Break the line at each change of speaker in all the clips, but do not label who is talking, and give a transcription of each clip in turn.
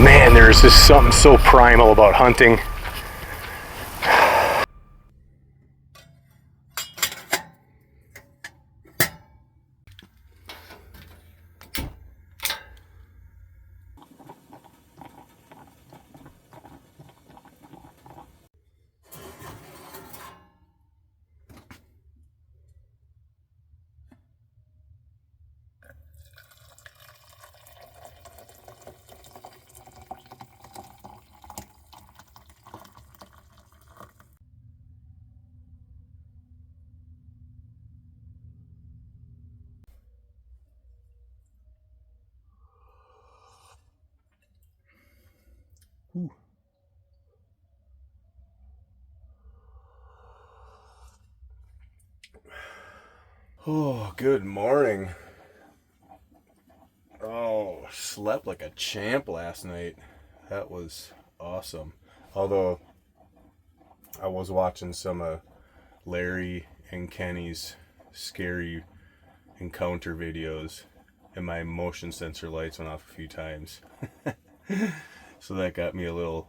Man, there's just something so primal about hunting. Ooh. Oh, good morning. Oh, slept like a champ last night. That was awesome. Although I was watching some of Larry and Kenny's scary encounter videos, and my motion sensor lights went off a few times. So that got me the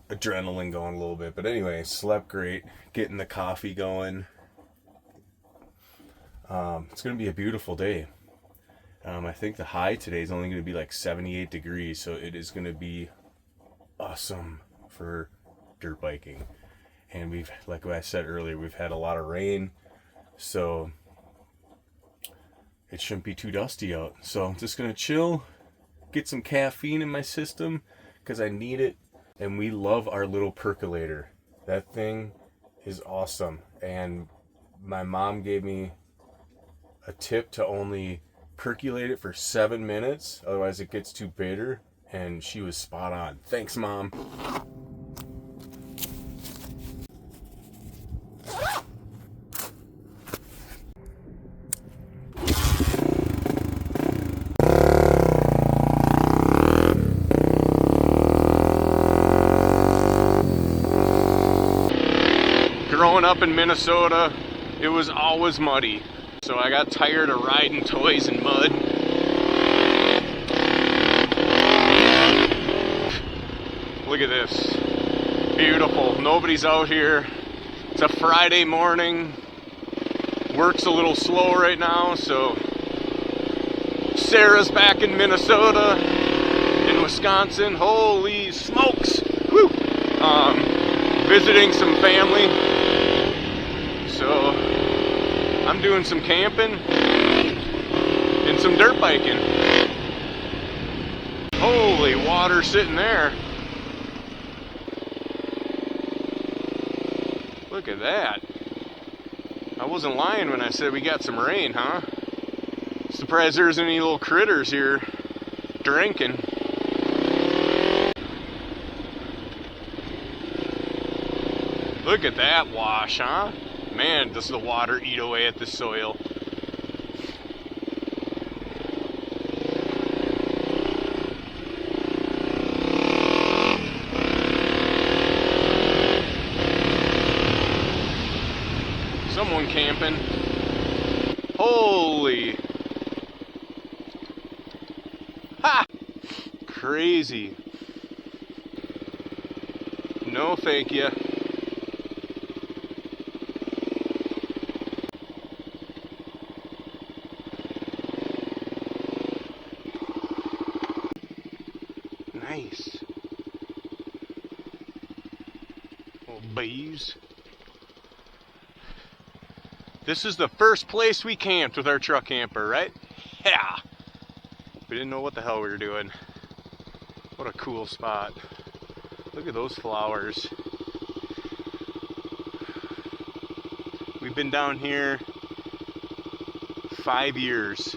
adrenaline going a little bit. But anyway, slept great, getting the coffee going. It's going to be a beautiful day. I think the high today is only going to be like 78 degrees, so it is going to be awesome for dirt biking. And like I said earlier, we've had a lot of rain, so it shouldn't be too dusty out. So I'm just going to chill, get some caffeine in my system, because I need it. And we love our little percolator. That thing is awesome. And my mom gave me a tip to only percolate it for 7 minutes, otherwise it gets too bitter, and she was spot on. Thanks, Mom. Growing up in Minnesota, it was always muddy. So I got tired of riding toys in mud. Look at this. Beautiful. Nobody's out here. It's a Friday morning. Work's a little slow right now, so Sarah's back in Minnesota, in Wisconsin. Holy smokes! Woo! Visiting some family. So I'm doing some camping and some dirt biking. Holy water sitting there. Look at that. I wasn't lying when I said we got some rain, huh? Surprised there's any little critters here drinking. Look at that wash, huh? Man, does the water eat away at the soil. Someone camping. Holy. Ha! Crazy. No, thank you. Nice. Little bees. This is the first place we camped with our truck camper, right? Yeah. We didn't know what the hell we were doing. What a cool spot. Look at those flowers. We've been down here 5 years.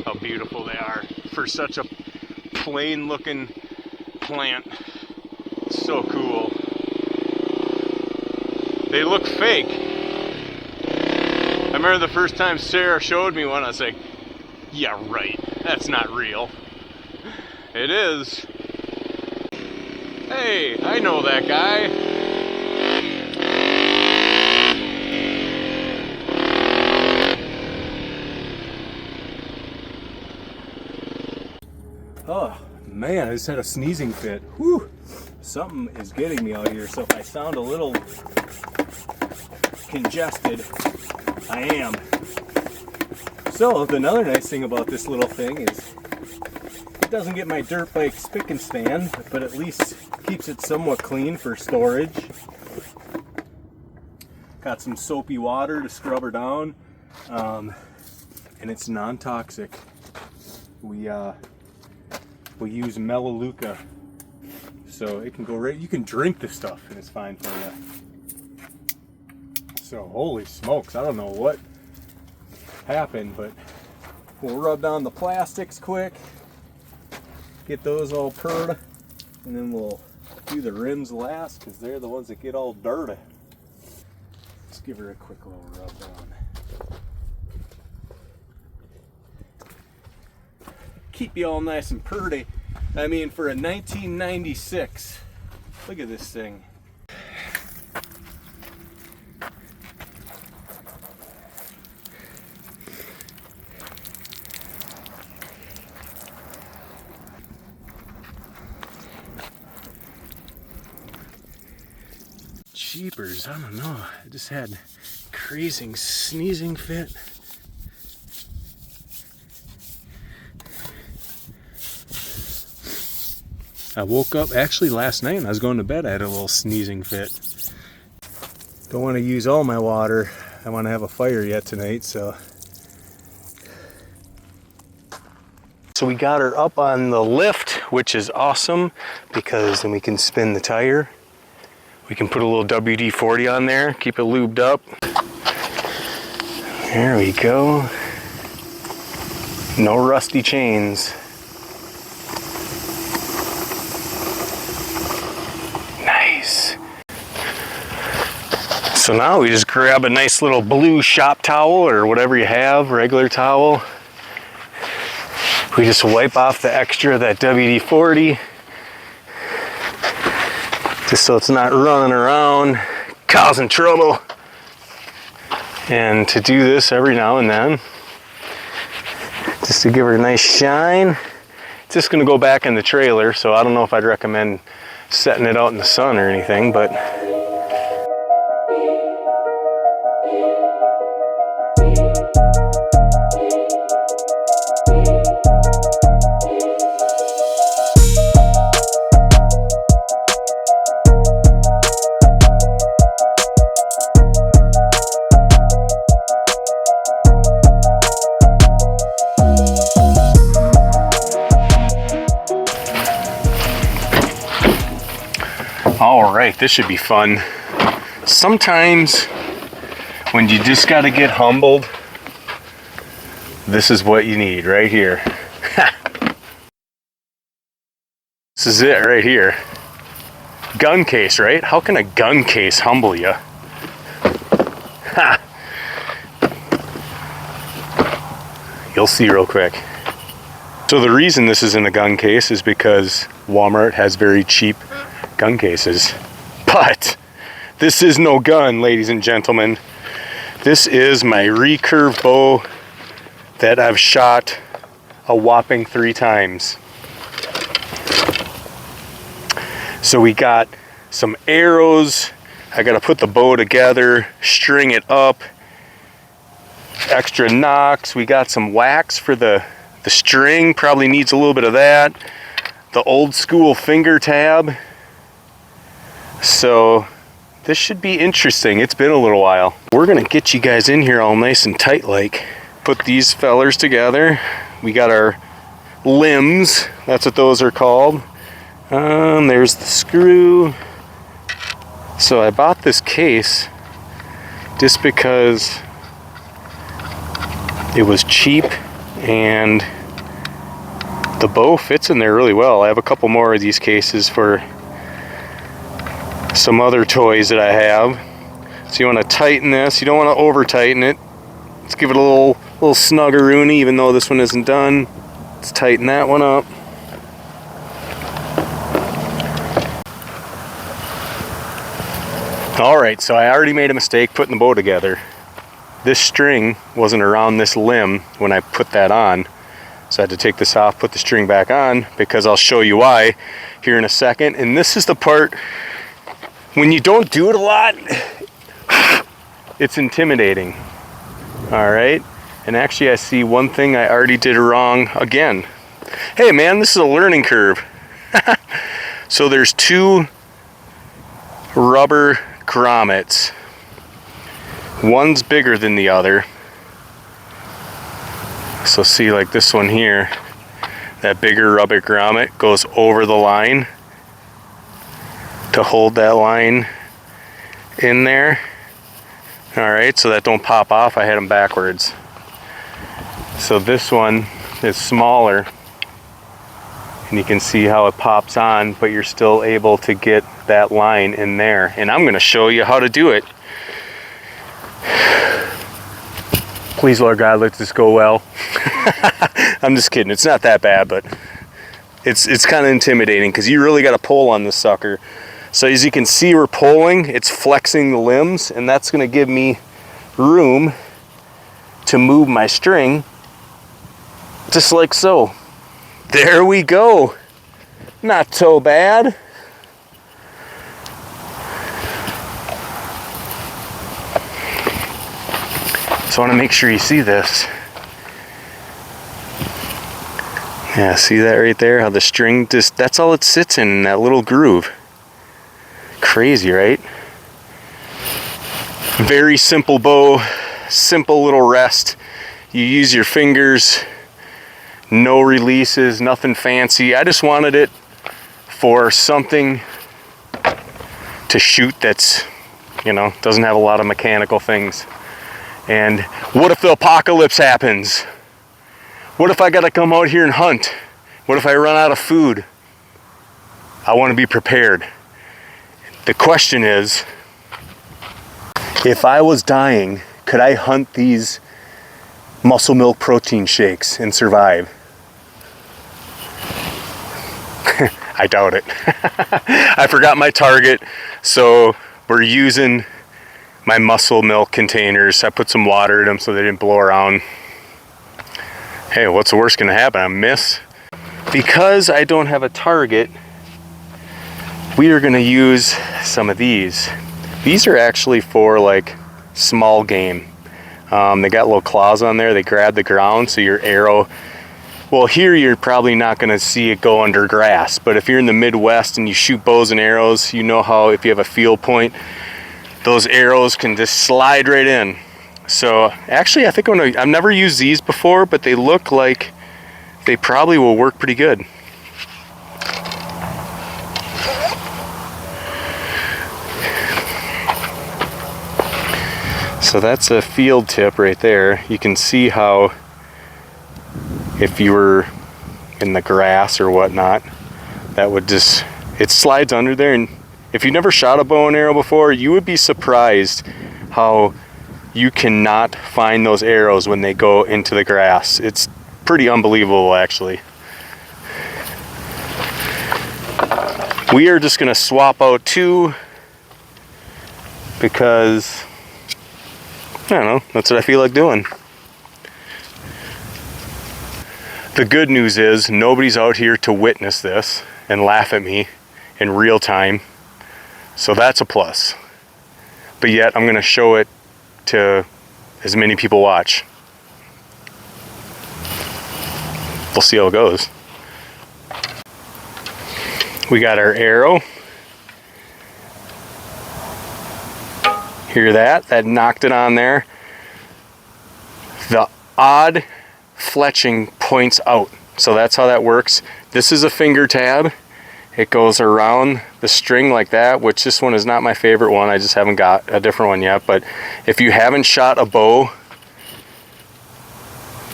How beautiful they are for such a plain looking plant. It's so cool. They look fake. I remember the first time Sarah showed me one, I was like, yeah, right, that's not real. It is. Hey, I know that guy.
Oh man, I just had a sneezing fit. Whew. Something is getting me out here, so if I sound a little congested, I am. So another nice thing about this little thing is it doesn't get my dirt bike spick and span, but at least keeps it somewhat clean for storage. Got some soapy water to scrub her down, and it's non-toxic. We use Melaleuca, so it can go right. You can drink this stuff, and it's fine for you. So holy smokes, I don't know what happened, but we'll rub down the plastics quick, get those all purred, and then we'll do the rims last because they're the ones that get all dirty. Let's give her a quick little rub down. Keep you all nice and purty. I mean, for a 1996, look at this thing. Jeepers, I don't know. I just had crazy sneezing fit. I woke up, actually last night when I was going to bed, I had a little sneezing fit. Don't want to use all my water. I want to have a fire yet tonight, so. So we got her up on the lift, which is awesome because then we can spin the tire. We can put a little WD-40 on there, keep it lubed up. There we go. No rusty chains. Nice. So now we just grab a nice little blue shop towel or whatever you have, regular towel. We just wipe off the extra of that WD-40. Just so it's not running around causing trouble. And to do this every now and then, just to give her a nice shine. It's just gonna go back in the trailer, so I don't know if I'd recommend setting it out in the sun or anything, but all right, this should be fun. Sometimes when you just got to get humbled, this is what you need right here. This is it right here. Gun case, right? How can a gun case humble you? Ha! You'll see real quick. So the reason this is in a gun case is because Walmart has very cheap gun cases. But this is no gun, ladies and gentlemen. This is my recurve bow that I've shot a whopping 3 times. So we got some arrows. I gotta put the bow together, string it up, extra nocks. We got some wax for the string, probably needs a little bit of that. The old school finger tab. So this should be interesting. It's been a little while. We're gonna get you guys in here all nice and tight like. Put these fellers together. We got our limbs, that's what those are called. There's the screw. So I bought this case just because it was cheap and the bow fits in there really well. I have a couple more of these cases for some other toys that I have. So you want to tighten this. You don't want to over tighten it. Let's give it a little snuggeroony, even though this one isn't done. Let's tighten that one up. Alright, so I already made a mistake putting the bow together. This string wasn't around this limb when I put that on. So I had to take this off, put the string back on, because I'll show you why here in a second. And this is the part, when you don't do it a lot, it's intimidating. All right, and actually I see one thing I already did wrong again. Hey man, this is a learning curve. So there's 2 rubber grommets. One's bigger than the other. So see, like this one here, that bigger rubber grommet goes over the line to hold that line in there. All right, so that don't pop off. I had them backwards. So this one is smaller, and you can see how it pops on, but you're still able to get that line in there. And I'm gonna show you how to do it. Please, Lord God, let this go well. I'm just kidding, it's not that bad, but it's kind of intimidating because you really got to pull on this sucker. So as you can see, we're pulling, it's flexing the limbs, and that's gonna give me room to move my string, just like so. There we go. Not so bad. So I want to make sure you see this. Yeah, see that right there? How the string just, that's all it sits in that little groove. Crazy, right? Very simple bow, simple little rest. You use your fingers, no releases, nothing fancy. I just wanted it for something to shoot that's, you know, doesn't have a lot of mechanical things. And what if the apocalypse happens? What if I gotta come out here and hunt? What if I run out of food? I want to be prepared. The question is, if I was dying, could I hunt these muscle milk protein shakes and survive? I doubt it. I forgot my target, so we're using my muscle milk containers. I put some water in them so they didn't blow around. Hey, what's the worst gonna happen? I miss. Because I don't have a target, we are gonna use some of these. These are actually for like small game. They got little claws on there. They grab the ground, so your arrow, well, here you're probably not going to see it go under grass, but if you're in the Midwest and you shoot bows and arrows, you know how if you have a field point, those arrows can just slide right in. So actually, I think I've never used these before, but they look like they probably will work pretty good. So that's a field tip right there. You can see how if you were in the grass or whatnot, that would just, it slides under there. And if you've never shot a bow and arrow before, you would be surprised how you cannot find those arrows when they go into the grass. It's pretty unbelievable, actually. We are just gonna swap out 2 because I don't know, that's what I feel like doing. The good news is nobody's out here to witness this and laugh at me in real time, so that's a plus. But yet I'm gonna show it to as many people watch. We'll see how it goes. We got our arrow. Hear that? That knocked it on there. The odd fletching points out. So that's how that works. This is a finger tab. It goes around the string like that, which this one is not my favorite one. I just haven't got a different one yet. But if you haven't shot a bow,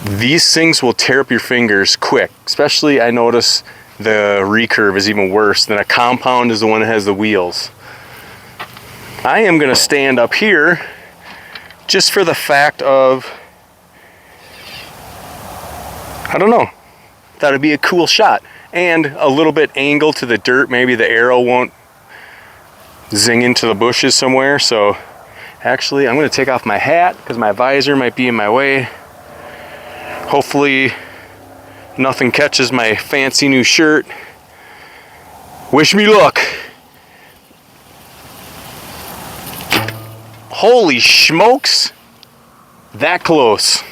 these things will tear up your fingers quick. Especially, I notice the recurve is even worse than a compound is the one that has the wheels. I am going to stand up here just for the fact of, I don't know, thought it'd be a cool shot and a little bit angle to the dirt. Maybe the arrow won't zing into the bushes somewhere. So actually I'm going to take off my hat because my visor might be in my way. Hopefully Nothing catches my fancy new shirt. Wish me luck. Holy smokes, that close.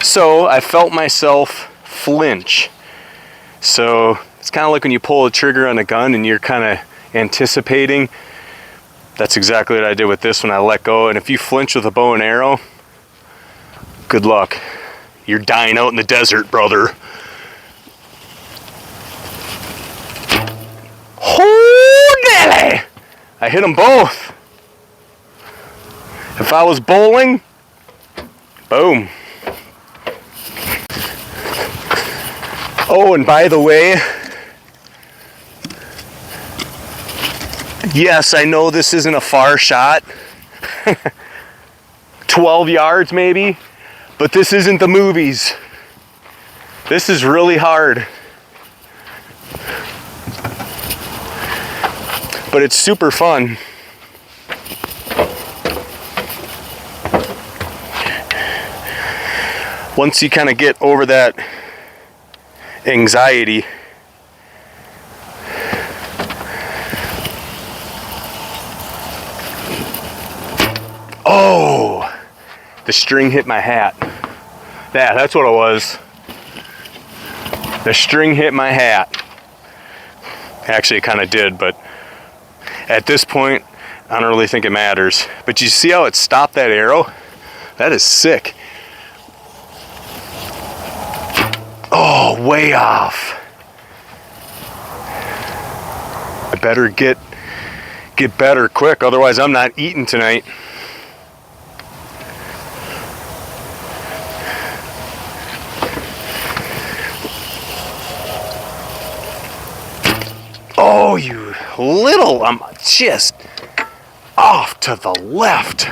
So I felt myself flinch. So it's kind of like when you pull a trigger on a gun and you're kind of anticipating. That's exactly what I did with this when I let go. And if you flinch with a bow and arrow, good luck. You're dying out in the desert, brother. Holy! I hit them both. If I was bowling, boom. Oh, and by the way, yes, I know this isn't a far shot. 12 yards maybe, but this isn't the movies. This is really hard. But it's super fun. Once you kind of get over that anxiety, oh, the string hit my hat. Yeah, that's what it was. The string hit my hat. Actually, it kind of did, but at this point, I don't really think it matters. But you see how it stopped that arrow? That is sick. Oh, way off. I better get better quick, otherwise I'm not eating tonight. Oh, you little, I'm just off to the left.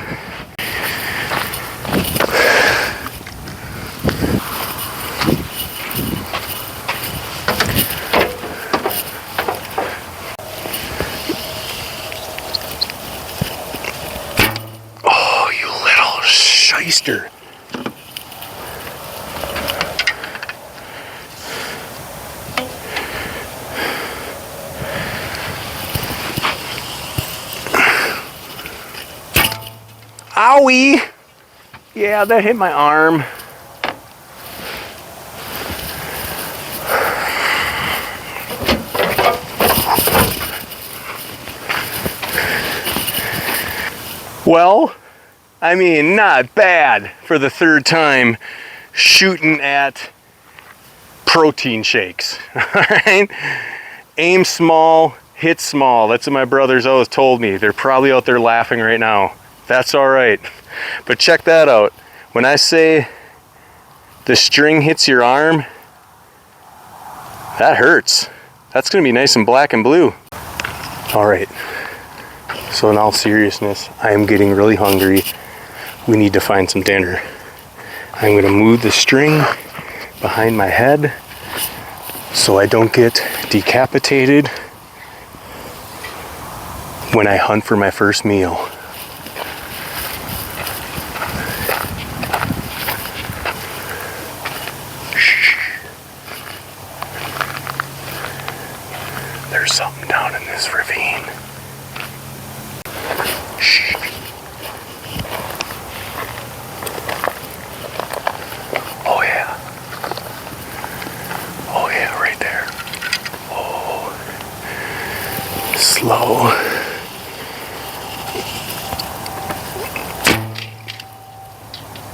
Oh, you little shyster. Owie! Yeah, that hit my arm. Well, I mean, not bad for the third time shooting at protein shakes. Alright? Aim small, hit small. That's what my brothers always told me. They're probably out there laughing right now. That's all right. But check that out. When I say the string hits your arm, that hurts. That's gonna be nice and black and blue. All right. So in all seriousness, I am getting really hungry. We need to find some dinner. I'm gonna move the string behind my head so I don't get decapitated when I hunt for my first meal. There's something down in this ravine. Shh. Oh yeah. Oh yeah, right there. Oh. Slow.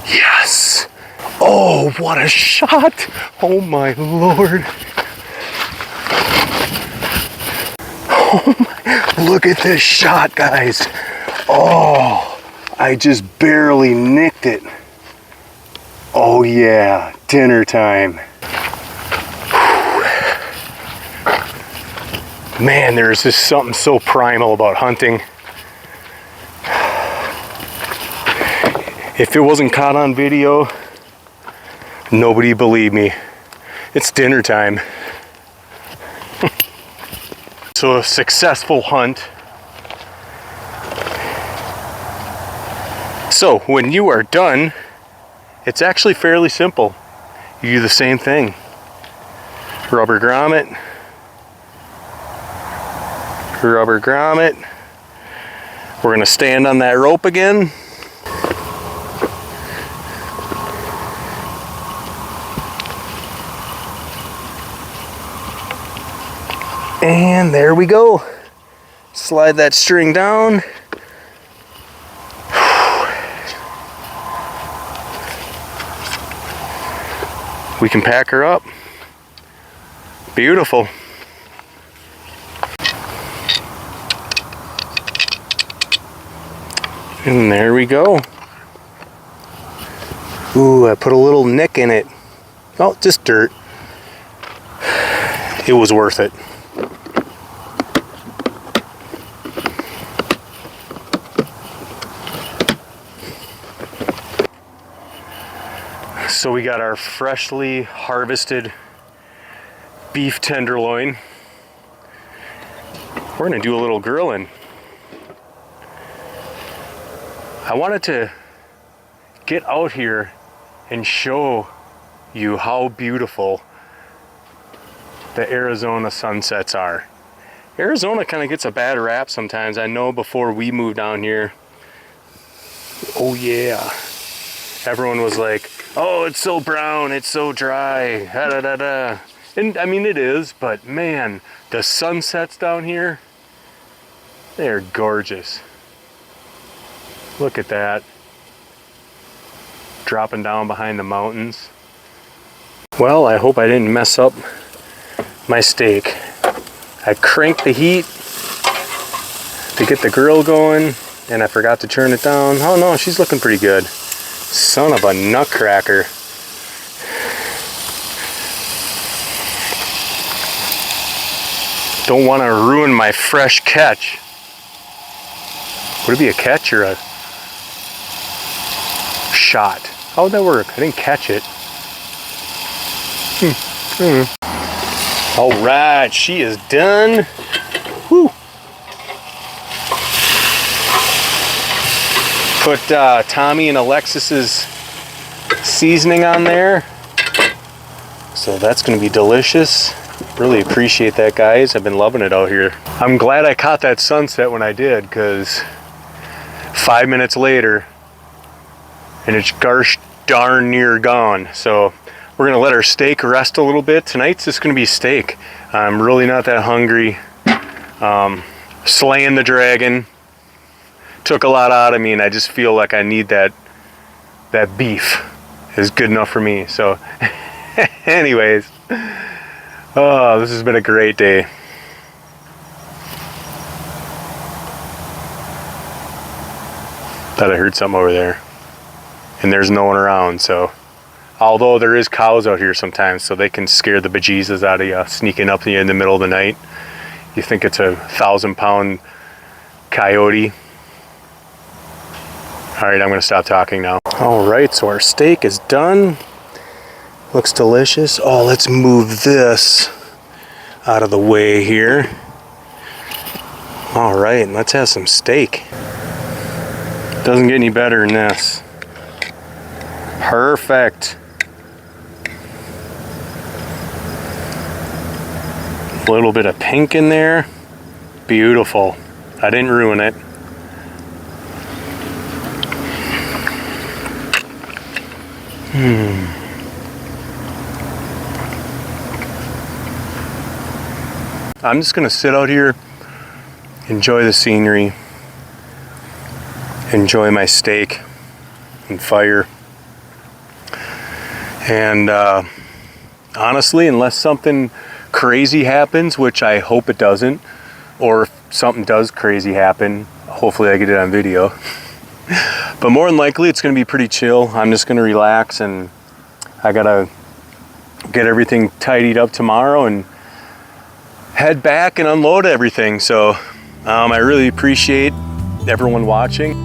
Yes. Oh, what a shot. Oh my Lord. Oh my, look at this shot, guys. Oh, I just barely nicked it. Oh yeah, dinner time. Man, there's just something so primal about hunting. If it wasn't caught on video, nobody believed me. It's dinner time. So a successful hunt. So when you are done it's actually fairly simple. You do the same thing. Rubber grommet, rubber grommet. We're gonna stand on that rope again. And there we go. Slide that string down. We can pack her up. Beautiful. And there we go. Ooh, I put a little nick in it. Oh, just dirt. It was worth it. So we got our freshly harvested beef tenderloin. We're gonna do a little grilling. I wanted to get out here and show you how beautiful the Arizona sunsets are. Arizona kind of gets a bad rap sometimes. I know before we moved down here, oh yeah, everyone was like, oh, it's so brown, it's so dry, da da da da. And I mean, it is, but man, the sunsets down here, they're gorgeous. Look at that. Dropping down behind the mountains. Well, I hope I didn't mess up my steak. I cranked the heat to get the grill going, and I forgot to turn it down. Oh no, she's looking pretty good. Son of a nutcracker. Don't want to ruin my fresh catch. Would it be a catch or a shot? How would that work? I didn't catch it. All right, she is done. Woo. Put Tommy and Alexis's seasoning on there. So that's gonna be delicious. Really appreciate that, guys. I've been loving it out here. I'm glad I caught that sunset when I did, because 5 minutes later, and it's gosh darn near gone. So we're gonna let our steak rest a little bit. Tonight's just gonna be steak. I'm really not that hungry. Slaying the dragon took a lot out of me, and I just feel like I need that beef is good enough for me. So anyways, oh, this has been a great day. Thought I heard something over there, and there's no one around. So although there is cows out here sometimes, so they can scare the bejesus out of you, sneaking up to you in the middle of the night. You think it's a 1,000-pound coyote. All right, I'm gonna stop talking now. All right, so our steak is done. Looks delicious. Oh, let's move this out of the way here. All right, let's have some steak. Doesn't get any better than this. Perfect. A little bit of pink in there. Beautiful. I didn't ruin it. I'm just gonna sit out here, enjoy the scenery, enjoy my steak and fire. And honestly, unless something crazy happens, which I hope it doesn't, or if something does crazy happen, hopefully I get it on video. But more than likely, it's gonna be pretty chill. I'm just gonna relax, and I gotta get everything tidied up tomorrow and head back and unload everything. So I really appreciate everyone watching.